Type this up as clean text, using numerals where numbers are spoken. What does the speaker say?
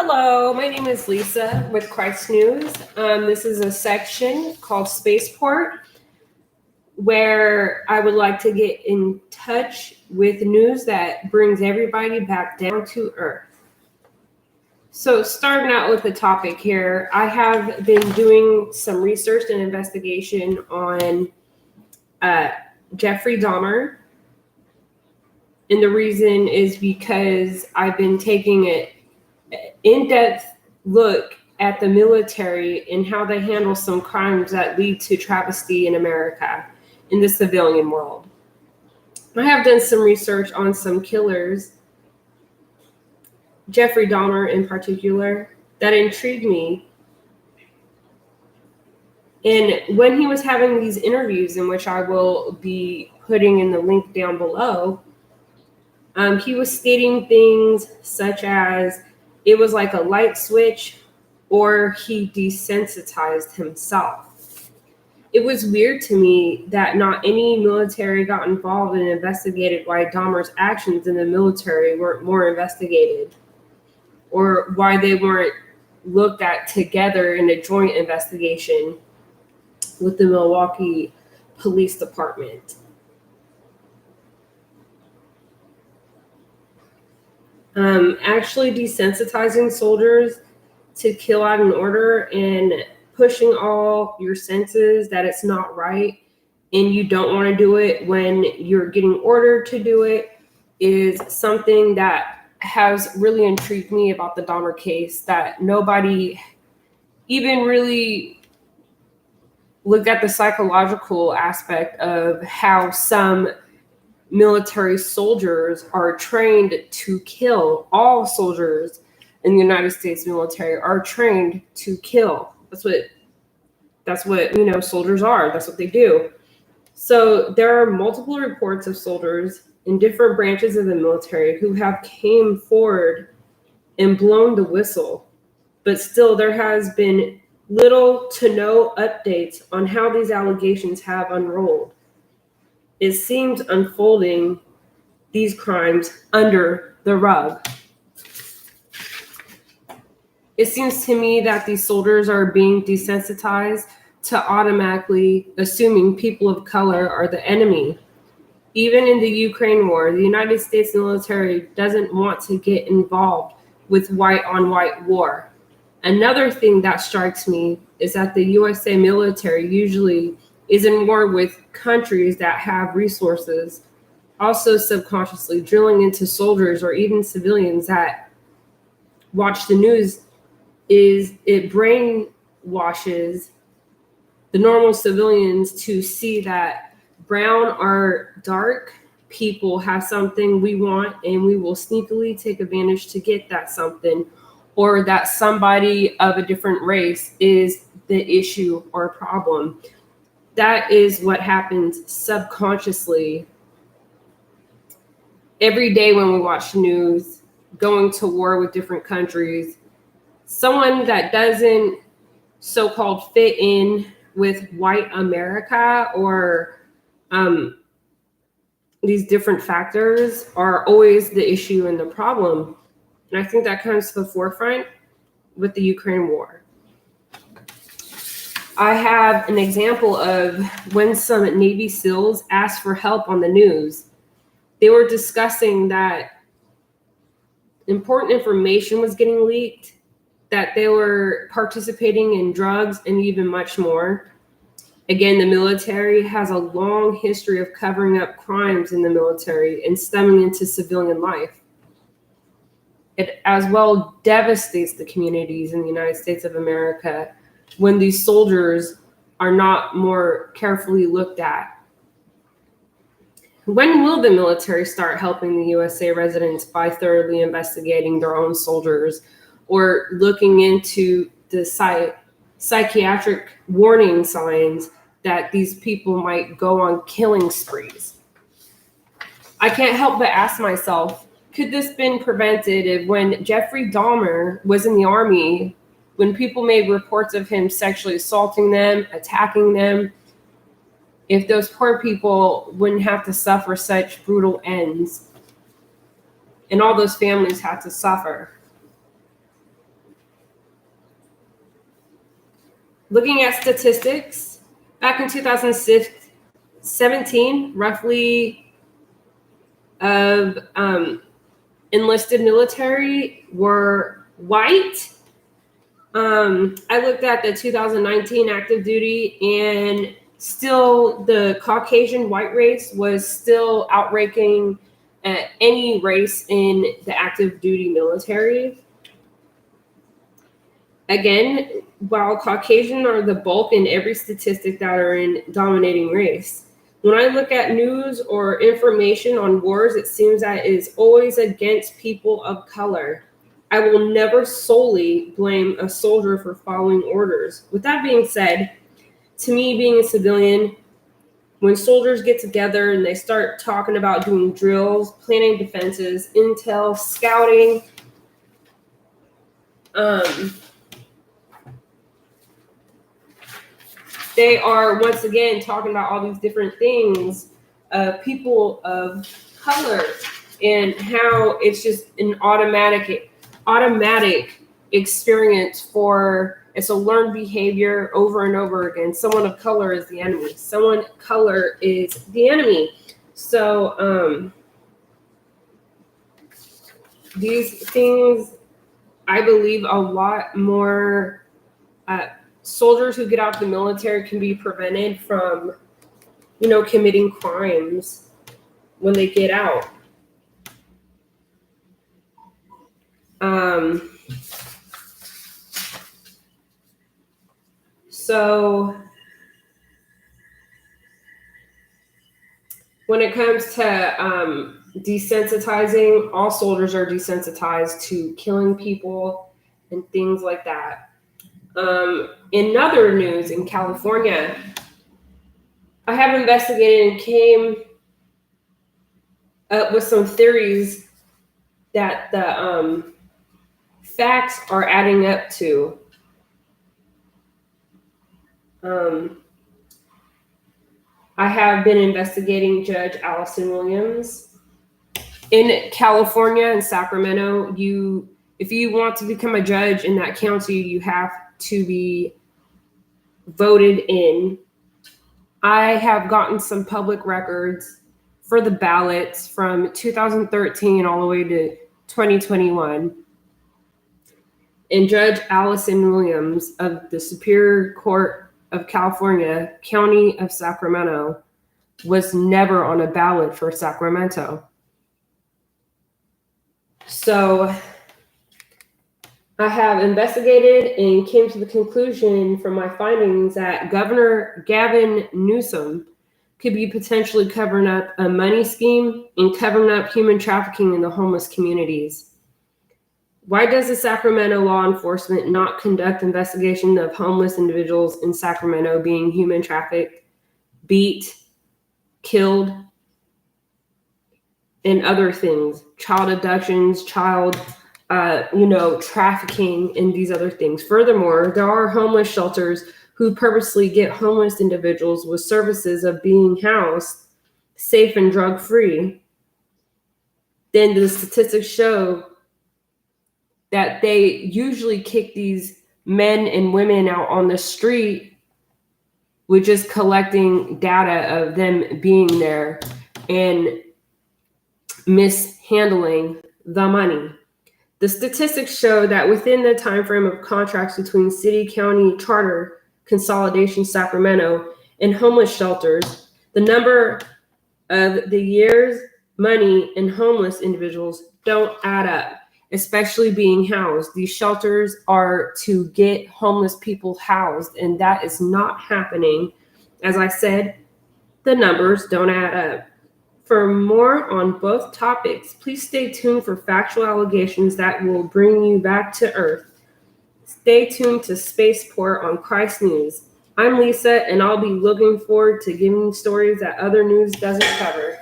Hello, my name is Lisa with Christ News. This is a section called Spaceport where I would like to get in touch with news that brings everybody back down to earth. So, starting out with the topic here, I have been doing some research and investigation on Jeffrey Dahmer. And the reason is because I've been taking an in-depth look at the military and how they handle some crimes that lead to travesty in America, in the civilian world. I have done some research on some killers, Jeffrey Dahmer in particular, that intrigued me. And when he was having these interviews, in which I will be putting in the link down below, he was stating things such as it was like a light switch or he desensitized himself. It was weird to me that not any military got involved and investigated why Dahmer's actions in the military weren't more investigated, or why they weren't looked at together in a joint investigation with the Milwaukee Police Department. Actually desensitizing soldiers to kill out an order and pushing all your senses that it's not right and you don't want to do it when you're getting ordered to do it is something that has really intrigued me about the Dahmer case, that nobody even really looked at the psychological aspect of how some military soldiers are trained to kill. All soldiers in the United States military are trained to kill. That's what soldiers are. That's what they do. So there are multiple reports of soldiers in different branches of the military who have came forward and blown the whistle, but still there has been little to no updates on how these allegations have unrolled. It seems unfolding these crimes under the rug. It seems to me that these soldiers are being desensitized to automatically assuming people of color are the enemy. Even in the Ukraine war, the United States military doesn't want to get involved with white-on-white war. Another thing that strikes me is that the USA military usually is in war with countries that have resources, also subconsciously drilling into soldiers or even civilians that watch the news. It brainwashes the normal civilians to see that brown or dark people have something we want and we will sneakily take advantage to get that something, or that somebody of a different race is the issue or problem. That is what happens subconsciously every day when we watch news, going to war with different countries. Someone that doesn't so-called fit in with white America or these different factors are always the issue and the problem. And I think that comes to the forefront with the Ukraine war. I have an example of when some Navy SEALs asked for help on the news. They were discussing that important information was getting leaked, that they were participating in drugs, and even much more. Again, the military has a long history of covering up crimes in the military and stemming into civilian life. It as well devastates the communities in the United States of America when these soldiers are not more carefully looked at. When will the military start helping the USA residents by thoroughly investigating their own soldiers or looking into the psychiatric warning signs that these people might go on killing sprees? I can't help but ask myself, could this been prevented if when Jeffrey Dahmer was in the Army, when people made reports of him sexually assaulting them, attacking them, if those poor people wouldn't have to suffer such brutal ends and all those families had to suffer? looking at statistics, back in 2017, roughly of enlisted military were white. I looked at the 2019 active duty, and still the Caucasian white race was still outranking any race in the active duty military. Again, while Caucasian are the bulk in every statistic that are in dominating race. When I look at news or information on wars, it seems that it is always against people of color. I will never solely blame a soldier for following orders. With that being said, to me, being a civilian, when soldiers get together and they start talking about doing drills, planning defenses, intel, scouting, they are once again talking about all these different things, people of color, and how it's just an automatic experience for, it's a learned behavior over and over again. Someone of color is the enemy. Someone of color is the enemy. So these things, I believe a lot more soldiers who get out of the military can be prevented from, committing crimes when they get out. So when it comes to desensitizing, all soldiers are desensitized to killing people and things like that. In other news, in California, I have investigated and came up with some theories that the facts are adding up to. I have been investigating Judge Allison Williams. In California and Sacramento, if you want to become a judge in that county, you have to be voted in. I have gotten some public records for the ballots from 2013 all the way to 2021. And Judge Allison Williams of the Superior Court of California, County of Sacramento, was never on a ballot for Sacramento. So I have investigated and came to the conclusion from my findings that Governor Gavin Newsom could be potentially covering up a money scheme and covering up human trafficking in the homeless communities. Why does the Sacramento law enforcement not conduct investigation of homeless individuals in Sacramento being human trafficked, beat, killed, and other things, child abductions, child trafficking, and these other things? Furthermore, there are homeless shelters who purposely get homeless individuals with services of being housed safe and drug-free. Then the statistics show that they usually kick these men and women out on the street with just collecting data of them being there and mishandling the money. The statistics show that within the time frame of contracts between City County Charter Consolidation Sacramento and homeless shelters, the number of the years, money, and homeless individuals don't add up, especially being housed. These shelters are to get homeless people housed, and that is not happening. As I said, the numbers don't add up. For more on both topics, please stay tuned for factual allegations that will bring you back to Earth. Stay tuned to Spaceport on Christ News. I'm Lisa, and I'll be looking forward to giving stories that other news doesn't cover.